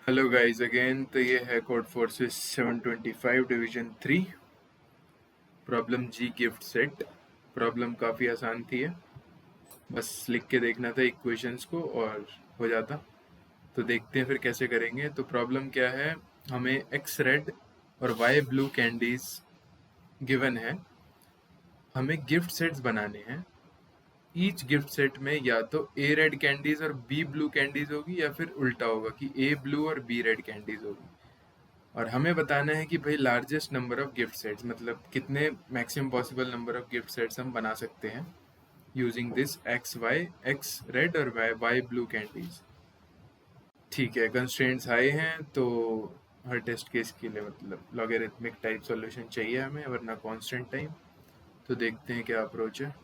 Hello guys again. तो ये है कोड फोर्सेस 725 डिवीजन 3 प्रॉब्लम जी गिफ्ट सेट। प्रॉब्लम काफ़ी आसान थी है, बस लिख के देखना था इक्वेशंस को और हो जाता। तो देखते हैं फिर कैसे करेंगे। तो प्रॉब्लम क्या है, हमें एक्स रेड और वाई ब्लू कैंडीज गिवन है, हमें गिफ्ट सेट्स बनाने हैं। ईच गिफ्ट सेट में या तो ए रेड कैंडीज और बी ब्लू कैंडीज होगी या फिर उल्टा होगा कि ए ब्लू और बी रेड कैंडीज होगी। और हमें बताना है कि भाई largest number of gift sets, मतलब कितने maximum possible number of gift sets हम बना सकते हैं यूजिंग दिस एक्स रेड और वाई ब्लू कैंडीज। ठीक है, कंस्ट्रेंट्स हाई हैं तो हर टेस्ट केस के लिए मतलब लॉगरिथमिक टाइप सॉल्यूशन चाहिए हमें, वरना कांस्टेंट टाइम। तो देखते हैं क्या अप्रोच है।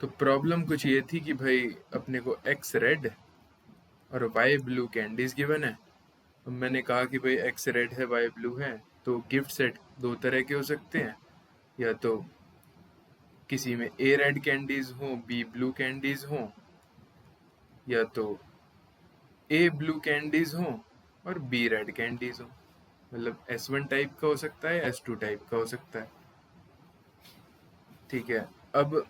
तो प्रॉब्लम कुछ ये थी कि भाई अपने को एक्स रेड और वाई ब्लू कैंडीज गिवन है। अब मैंने कहा कि भाई एक्स रेड है वाई ब्लू है, तो गिफ्ट सेट दो तरह के हो सकते हैं, या तो किसी में ए रेड कैंडीज हो बी ब्लू कैंडीज हो, या तो ए ब्लू कैंडीज हो और बी रेड कैंडीज हो। मतलब S1 टाइप का हो सकता है, S2 टाइप का हो सकता है। ठीक है, अब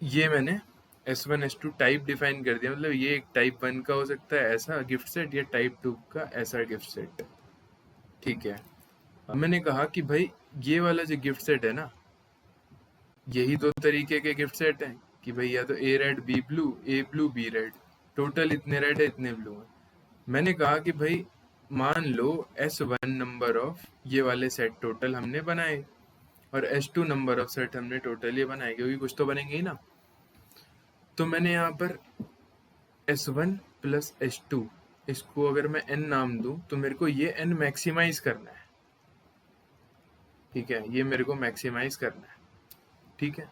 ये मैंने S1 S2 टाइप डिफाइन कर दिया, मतलब ये एक टाइप 1 का हो सकता है ऐसा गिफ्ट सेट, या टाइप 2 का ऐसा गिफ्ट सेट। ठीक है, अब मैंने कहा कि भाई ये वाला जो गिफ्ट सेट है ना, यही दो तरीके के गिफ्ट सेट हैं कि भाई या तो ए red B blue, A blue B red, total इतने रेड है इतने ब्लू है। मैंने कहा कि भाई मान लो S1 नंबर ऑफ ये वाले सेट टोटल हमने बनाए और S2 नंबर ऑफ सेट हमने टोटल ये बनाए, क्योंकि कुछ तो बनेंगे ही ना। तो मैंने यहाँ पर S1 प्लस S2, इसको अगर मैं n नाम दूं तो मेरे को ये n मैक्सिमाइज करना है। ठीक है, ये मेरे को मैक्सिमाइज करना है। ठीक है,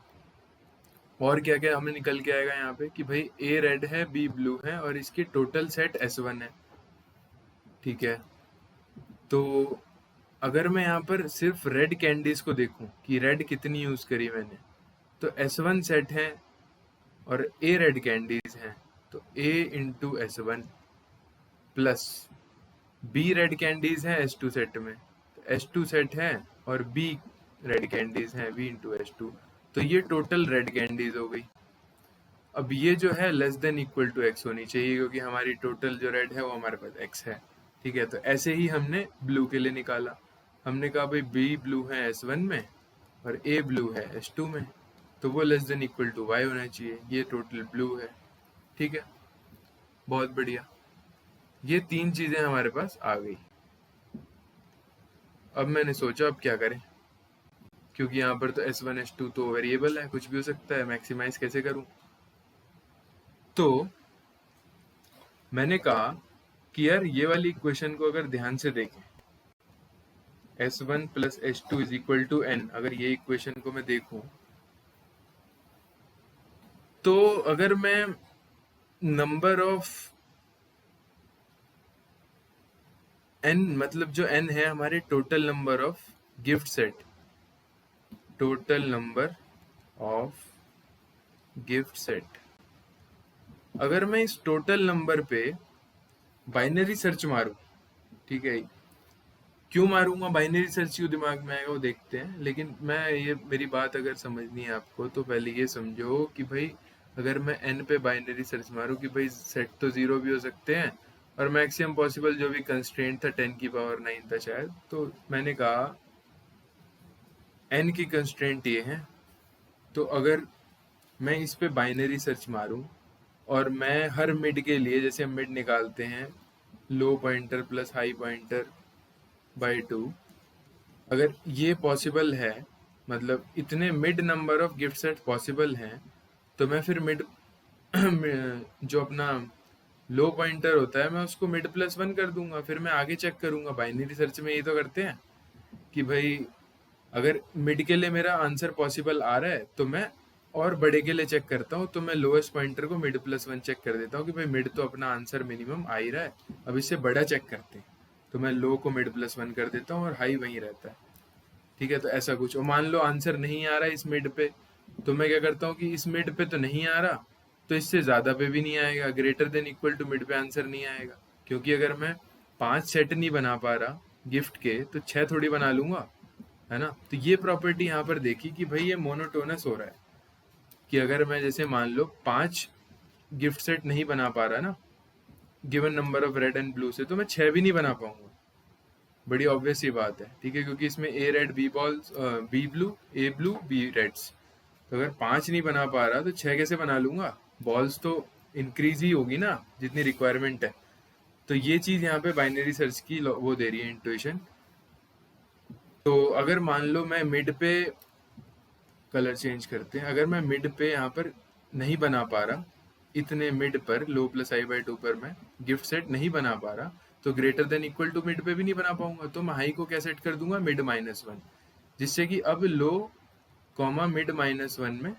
और क्या क्या हमें निकल के आएगा यहाँ पे कि भाई ए रेड है बी ब्लू है और इसकी टोटल सेट S1 है। ठीक है, तो अगर मैं यहाँ पर सिर्फ रेड कैंडीज को देखूं कि रेड कितनी यूज करी मैंने, तो S1 सेट है और ए रेड कैंडीज हैं, तो A into S1 plus B red candies हैं S2 सेट में, तो S2 सेट है और बी रेड कैंडीज हैं B इंटू S2, तो ये टोटल रेड कैंडीज हो गई। अब ये जो है less than equal to x होनी चाहिए, क्योंकि हमारी टोटल जो रेड है वो हमारे पास एक्स है। ठीक है, तो ऐसे ही हमने ब्लू के लिए निकाला। हमने कहा भाई बी ब्लू है S1 में और ए ब्लू है S2 में, तो वो less than equal to y होना चाहिए। ये टोटल ब्लू है। ठीक है, बहुत बढ़िया, ये तीन चीजें हमारे पास आ गई। अब मैंने सोचा अब क्या करें, क्योंकि यहाँ पर तो S1 S2 तो वेरिएबल है, कुछ भी हो सकता है, मैक्सिमाइज कैसे करूं। तो मैंने कहा कि यार ये वाली इक्वेशन को अगर ध्यान से देखें, S1 प्लस S2 is equal to n, अगर ये इक्वेशन को मैं देखूं तो अगर मैं नंबर ऑफ n, मतलब जो n है हमारे total number of gift set, total number of gift set, अगर मैं इस टोटल नंबर पे बाइनरी सर्च मारूं, ठीक है, क्यों मारूंगा बाइनरी सर्च, क्यों दिमाग में आएगा वो देखते हैं। लेकिन मैं ये मेरी बात अगर समझनी है आपको तो पहले ये समझो कि भाई अगर मैं n पे बाइनरी सर्च मारूं कि भाई सेट तो जीरो भी हो सकते हैं और मैक्सिमम पॉसिबल जो भी कंस्ट्रेंट था 10 की पावर 9 था शायद, तो मैंने कहा n की कंस्ट्रेंट ये है। तो अगर मैं इस पे बाइनरी सर्च मारूं और मैं हर मिड के लिए, जैसे हम मिड निकालते हैं low pointer plus high pointer by 2, अगर ये पॉसिबल है, मतलब इतने mid number of gift set possible हैं, तो मैं फिर मिड जो अपना लो पॉइंटर होता है मैं उसको मिड प्लस 1 कर दूंगा, फिर मैं आगे चेक करूंगा। बाइनरी सर्च में ये तो करते हैं कि भाई अगर मिड के लिए मेरा आंसर पॉसिबल आ रहा है तो मैं और बड़े के लिए चेक करता हूँ, तो मैं लोएस्ट पॉइंटर को मिड प्लस 1 चेक कर देता हूँ कि भाई मिड तो अपना आंसर मिनिमम आ ही रहा है, अब इससे बड़ा चेक करते हैं, तो मैं लो को मिड प्लस 1 कर देता हूँ और हाई वहीं रहता है। ठीक है, तो ऐसा कुछ, और मान लो आंसर नहीं आ रहा है इस मिड पे, तो मैं क्या करता हूँ कि इस मिड पे तो नहीं आ रहा, तो इससे ज़्यादा पे भी नहीं आएगा, greater than equal to mid पे आंसर नहीं आएगा। क्योंकि अगर मैं 5 सेट नहीं बना पा रहा गिफ्ट के, तो 6 थोड़ी बना लूंगा, है ना। तो ये प्रॉपर्टी यहाँ पर देखी कि भाई ये मोनोटोनस हो रहा है, कि अगर मैं जैसे मान लो 5 गिफ्ट सेट नहीं बना पा रहा ना given number of red and blue से, तो मैं 6 भी नहीं बना पाऊंगा। बड़ी ऑब्वियस सी बात है, ठीक है, क्योंकि इसमें A red B balls, B blue, A blue B reds. तो अगर 5 नहीं बना पा रहा तो 6 कैसे बना लूंगा? बॉल्स तो इंक्रीज ही होगी ना जितनी रिक्वायरमेंट है। तो ये चीज यहाँ पे बाइनरी सर्च की वो दे रही है इंट्यूशन। तो अगर मान लो मैं मिड पे, कलर चेंज करते हैं, अगर मैं मिड पे यहाँ पर नहीं बना पा रहा, इतने मिड पर लो प्लस आई बाई 2 पर मैं गिफ्ट सेट नहीं बना पा रहा, तो greater than equal to mid पे भी नहीं बना पाऊंगा। तो मैं हाई को क्या सेट कर दूंगा? मिड -1, जिससे कि अब लो कॉमा मिड -1 में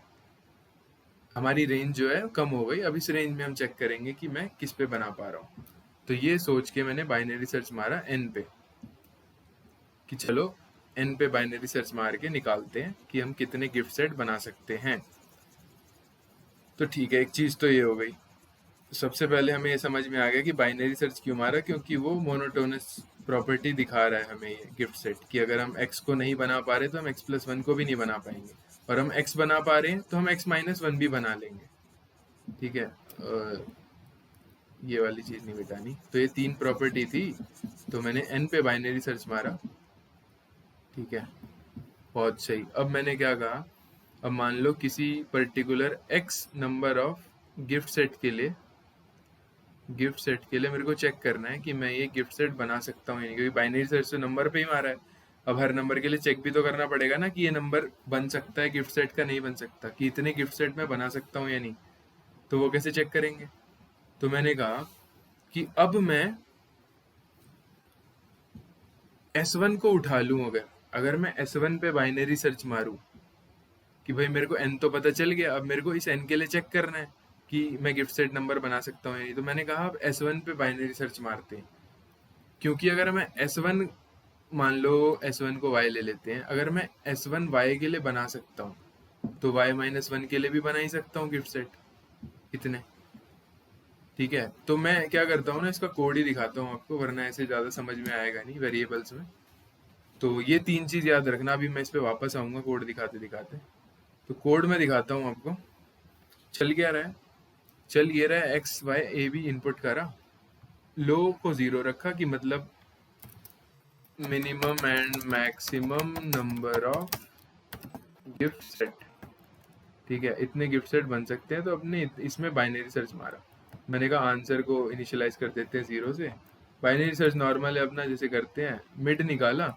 हमारी रेंज जो है कम हो गई। अब इस रेंज में हम चेक करेंगे कि मैं किस पे बना पा रहा हूँ। तो ये सोच के मैंने बाइनरी सर्च मारा एन पे, कि चलो एन पे बाइनरी सर्च मार के निकालते हैं कि हम कितने गिफ्ट सेट बना सकते हैं। तो ठीक है, एक चीज तो ये हो गई। सबसे पहले हमें ये समझ में आ गया कि बाइनरी सर्च क्यों मारा, क्योंकि वो मोनोटोनस प्रॉपर्टी दिखा रहा है हमें ये गिफ्ट सेट, कि अगर हम x को नहीं बना पा रहे तो हम x+1 को भी नहीं बना पाएंगे, और हम x बना पा रहे हैं तो हम x-1 भी बना लेंगे। ठीक है, ये वाली चीज नहीं मिटानी। तो ये 3 प्रॉपर्टी थी, तो मैंने n पे बाइनरी सर्च मारा। ठीक है, बहुत सही। अब मैंने क्या कहा, अब मान लो किसी particular x number of gift set के लिए मेरे को चेक करना है कि मैं ये गिफ्ट सेट बना सकता हूँ या नहीं, क्योंकि बाइनरी सर्च तो नंबर पे ही मारा है। अब हर नंबर के लिए चेक भी तो करना पड़ेगा ना कि ये नंबर बन सकता है गिफ्ट सेट का, नहीं बन सकता, कि इतने गिफ्ट सेट मैं बना सकता हूँ या नहीं। तो वो कैसे चेक करेंगे? तो मैंने कहा कि अब मैं S1 को उठा लूँ। अगर मैं S1 पे बाइनरी सर्च मारूँ कि भाई मेरे को n तो पता चल गया, अब मेरे को इस n के लिए चेक करना है कि मैं गिफ्ट सेट नंबर बना सकता हूँ या नहीं। तो मैंने कहा अब S1 पे बाइनरी सर्च मारते हैं, क्योंकि अगर मैं S1, मान लो S1 को y ले लेते हैं, अगर मैं S1 y के लिए बना सकता हूँ तो y-1 के लिए भी बना ही सकता हूँ गिफ्ट सेट, इतने। ठीक है, तो मैं क्या करता हूँ ना, इसका कोड ही दिखाता हूँ आपको, वरना ऐसे ज़्यादा समझ में आएगा नहीं वेरिएबल्स में। तो ये 3 चीज़ याद रखना, अभी मैं इस पे वापस आऊँगा कोड दिखाते दिखाते। तो कोड में दिखाता हूँ आपको। चल क्या रहा है? चल ये रहा है x y a b input करा, लो को 0 रखा, कि मतलब minimum and maximum number of gift set. ठीक है, इतने गिफ्ट सेट बन सकते हैं। तो अपने इसमें बाइनरी सर्च मारा, मैंने कहा आंसर को इनिशियलाइज कर देते हैं 0 से। बाइनरी सर्च नॉर्मल है अपना जैसे करते हैं, मिड निकाला।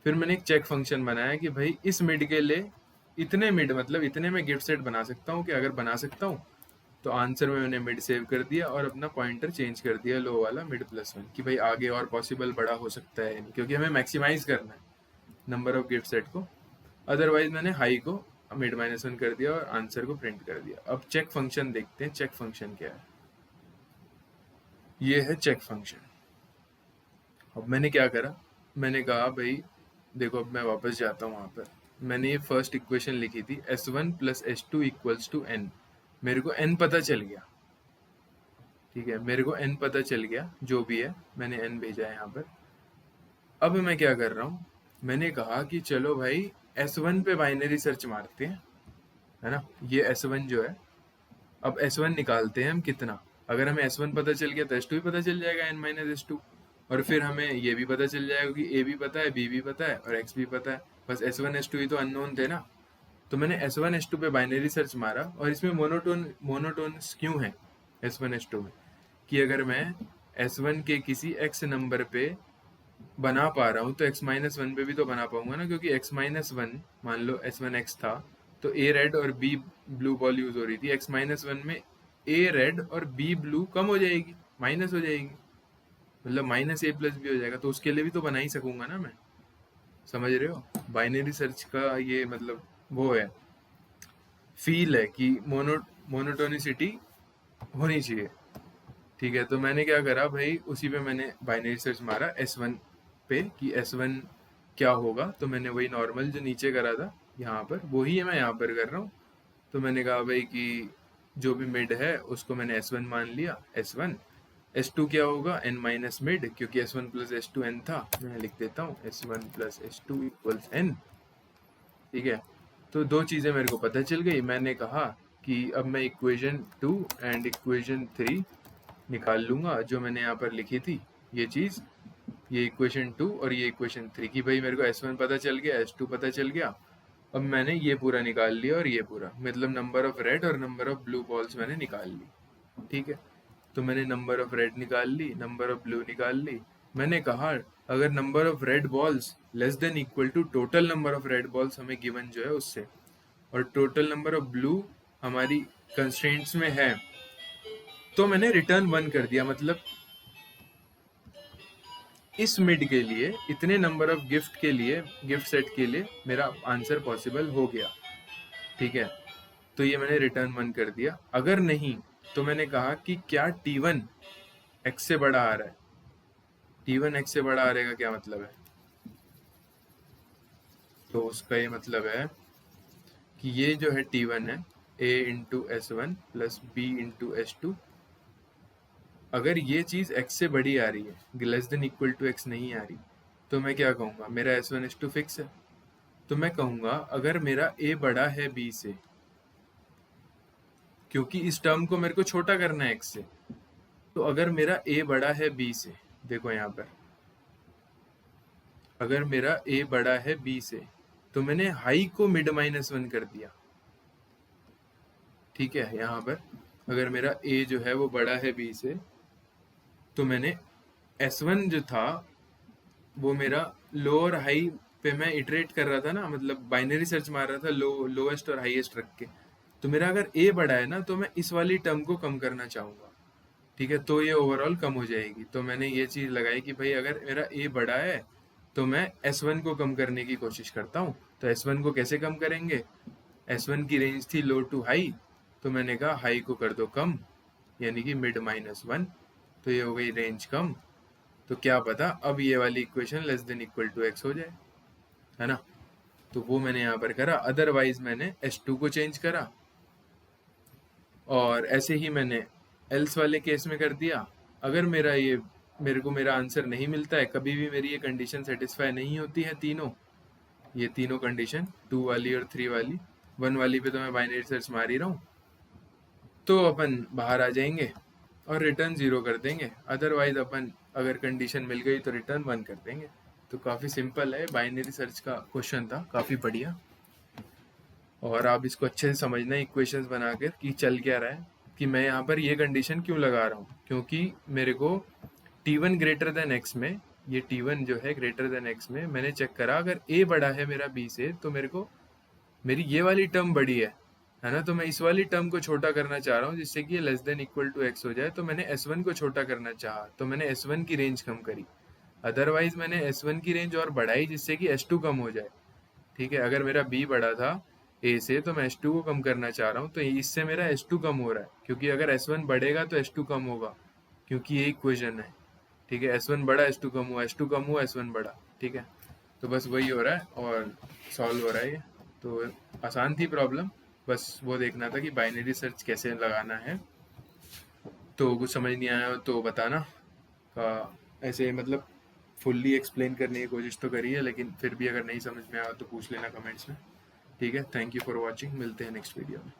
फिर मैंने एक चेक फंक्शन बनाया कि भाई इस मिड के लिए इतने मिड, मतलब इतने में गिफ्ट सेट बना सकता हूँ, कि अगर बना सकता हूँ तो आंसर में मैंने मिड सेव कर दिया और अपना पॉइंटर चेंज कर दिया लो वाला मिड+1, कि भाई आगे और पॉसिबल बड़ा हो सकता है नहीं, क्योंकि हमें मैक्सिमाइज करना है नंबर ऑफ गिफ्ट सेट को। अदरवाइज मैंने हाई को मिड-1 कर दिया और आंसर को प्रिंट कर दिया। अब चेक फंक्शन देखते हैं, चेक फंक्शन क्या है। ये है चेक फंक्शन। अब मैंने क्या करा, मैंने कहा भाई देखो, अब मैं वापस जाता हूँ वहाँ पर। मैंने ये फर्स्ट इक्वेशन लिखी थी S1 + S2 = n। मेरे को n पता चल गया। ठीक है, मेरे को n पता चल गया, जो भी है मैंने n भेजा है यहाँ पर। अब मैं क्या कर रहा हूँ, मैंने कहा कि चलो भाई S1 पे बाइनरी सर्च मारते हैं, है ना। ये S1 जो है, अब S1 निकालते हैं हम कितना। अगर हमें S1 पता चल गया तो S2 भी पता चल जाएगा, n-S2। और फिर हमें ये भी पता चल जाएगा कि A भी पता है, B भी पता है और X भी पता है। बस S1 S2 ही तो अननोन थे ना। तो मैंने S1 S2 पे बाइनरी सर्च मारा, और इसमें मोनोटोनस क्यों है S1 S2 में, कि अगर मैं S1 के किसी X नंबर पे बना पा रहा हूँ तो x-1 पे भी तो बना पाऊंगा ना, क्योंकि x-1, मान लो S1 x था तो A रेड और B ब्लू बॉल यूज हो रही थी। x-1 में A रेड और B ब्लू कम हो जाएगी, माइनस हो जाएगी, मतलब -a+b हो जाएगा, तो उसके लिए भी तो बना ही सकूंगा ना मैं। समझ रहे हो? बाइनरी सर्च का ये मतलब वो है, फील है कि मोनोटोनिसिटी होनी चाहिए। ठीक है, तो मैंने क्या करा भाई, उसी पे मैंने बाइनरी सर्च मारा S1 पे कि S1 क्या होगा। तो मैंने वही नॉर्मल जो नीचे करा था यहाँ पर, वही मैं यहाँ पर कर रहा हूँ। तो मैंने कहा भाई कि जो भी मिड है उसको मैंने S1 मान लिया, S1। S2 क्या होगा, n माइनस मिड, क्योंकि S1 प्लस S2 n था। मैं लिख देता हूँ S1 प्लस S2 इक्वल्स n। ठीक है, तो दो चीज़ें मेरे को पता चल गई। मैंने कहा कि अब मैं इक्वेशन 2 एंड इक्वेशन 3 निकाल लूँगा, जो मैंने यहाँ पर लिखी थी ये चीज़, ये इक्वेशन 2 और ये इक्वेशन 3 की भाई मेरे को S1 पता चल गया, S2 पता चल गया। अब मैंने ये पूरा निकाल लिया और ये पूरा, मतलब नंबर ऑफ रेड और नंबर ऑफ ब्लू बॉल्स मैंने निकाल ली। ठीक है, तो मैंने नंबर ऑफ रेड निकाल ली, नंबर ऑफ ब्लू निकाल ली। मैंने कहा अगर number of red balls less than equal to total number of red balls हमें गिवन जो है उससे, और टोटल नंबर ऑफ ब्लू हमारी कंस्ट्रेंट्स में है, तो मैंने रिटर्न 1 कर दिया। मतलब इस मिड के लिए, इतने नंबर ऑफ गिफ्ट के लिए, गिफ्ट सेट के लिए मेरा आंसर पॉसिबल हो गया। ठीक है, तो ये मैंने रिटर्न 1 कर दिया। अगर नहीं तो मैंने कहा कि क्या T1 x से बड़ा आ रहा है। T1 x से बड़ा आ रहा है का क्या मतलब है, तो उसका ये मतलब है कि ये जो है T1 है a into S1 plus b into S2, अगर ये चीज़ x से बड़ी आ रही है, less than equal to x नहीं आ रही, तो मैं क्या कहूँगा, मेरा S1 S2 फिक्स है। तो मैं कहूँगा अगर मेरा a बड़ा है b से, क्योंकि इस टर्म को मेरे को छोटा करना है x से, तो अगर मेरा a बड़ा है b से, देखो यहाँ पर अगर मेरा a बड़ा है b से, तो मैंने हाई को मिड माइनस 1 कर दिया। ठीक है, यहाँ पर अगर मेरा a जो है वो बड़ा है b से, तो मैंने S1 जो था वो मेरा लो और हाई पे मैं इटरेट कर रहा था ना, मतलब बाइनरी सर्च मार रहा था लोएस्ट और हाईएस्ट रख के। तो मेरा अगर a बड़ा है ना, तो मैं इस वाली टर्म को कम करना चाहूँगा। ठीक है, तो ये ओवरऑल कम हो जाएगी। तो मैंने ये चीज़ लगाई कि भाई अगर मेरा a बड़ा है तो मैं S1 को कम करने की कोशिश करता हूँ। तो S1 को कैसे कम करेंगे, S1 की रेंज थी लो टू हाई, तो मैंने कहा हाई को कर दो कम, यानी कि मिड माइनस 1, तो ये हो गई रेंज कम। तो क्या पता अब ये वाली equation less than equal to x हो जाए, है ना। तो वो मैंने यहाँ पर करा। अदरवाइज मैंने S2 को चेंज करा, और ऐसे ही मैंने एल्स वाले केस में कर दिया। अगर मेरे को मेरा आंसर नहीं मिलता है, कभी भी मेरी ये कंडीशन सेटिस्फाई नहीं होती है, ये तीनों कंडीशन, 2 वाली और 3 वाली, 1 वाली पे तो मैं बाइनरी सर्च मार ही रहा हूँ, तो अपन बाहर आ जाएंगे और रिटर्न 0 कर देंगे। अदरवाइज अपन अगर कंडीशन मिल गई तो रिटर्न 1 कर देंगे। तो काफ़ी सिंपल है, बाइनरी सर्च का क्वेश्चन था, काफ़ी बढ़िया। और आप इसको अच्छे से समझना इक्वेशंस बनाकर कि चल क्या रहा है, कि मैं यहाँ पर ये कंडीशन क्यों लगा रहा हूँ, क्योंकि मेरे को T1 ग्रेटर देन x में, ये T1 जो है ग्रेटर देन x में, मैंने चेक करा अगर a बड़ा है मेरा b से, तो मेरे को मेरी ये वाली टर्म बड़ी है ना, तो मैं इस वाली टर्म को छोटा करना चाह रहा हूँ जिससे कि ये less than equal to x हो जाए। तो मैंने S1 को छोटा करना चाहा, तो मैंने S1 की रेंज कम करी। अदरवाइज मैंने S1 की रेंज और बढ़ाई जिससे कि S2 कम हो जाए। ठीक है, अगर मेरा b बड़ा था a से, तो मैं S2 को कम करना चाह रहा हूँ, तो इससे मेरा S2 कम हो रहा है, क्योंकि अगर S1 बढ़ेगा तो S2 कम होगा, क्योंकि ये इक्वेशन है। ठीक है, S1 बड़ा S2 कम हुआ, S2 कम हुआ S1 बड़ा। ठीक है, तो बस वही हो रहा है और सॉल्व हो रहा है ये। तो आसान थी प्रॉब्लम, बस वो देखना था कि बाइनरी सर्च कैसे लगाना है। तो कुछ समझ नहीं आया तो बताना। ऐसे मतलब फुल्ली एक्सप्लेन करने की कोशिश तो करी है, लेकिन फिर भी अगर नहीं समझ में आया तो पूछ लेना कमेंट्स में। ठीक है, थैंक यू फॉर वॉचिंग, मिलते हैं नेक्स्ट वीडियो में।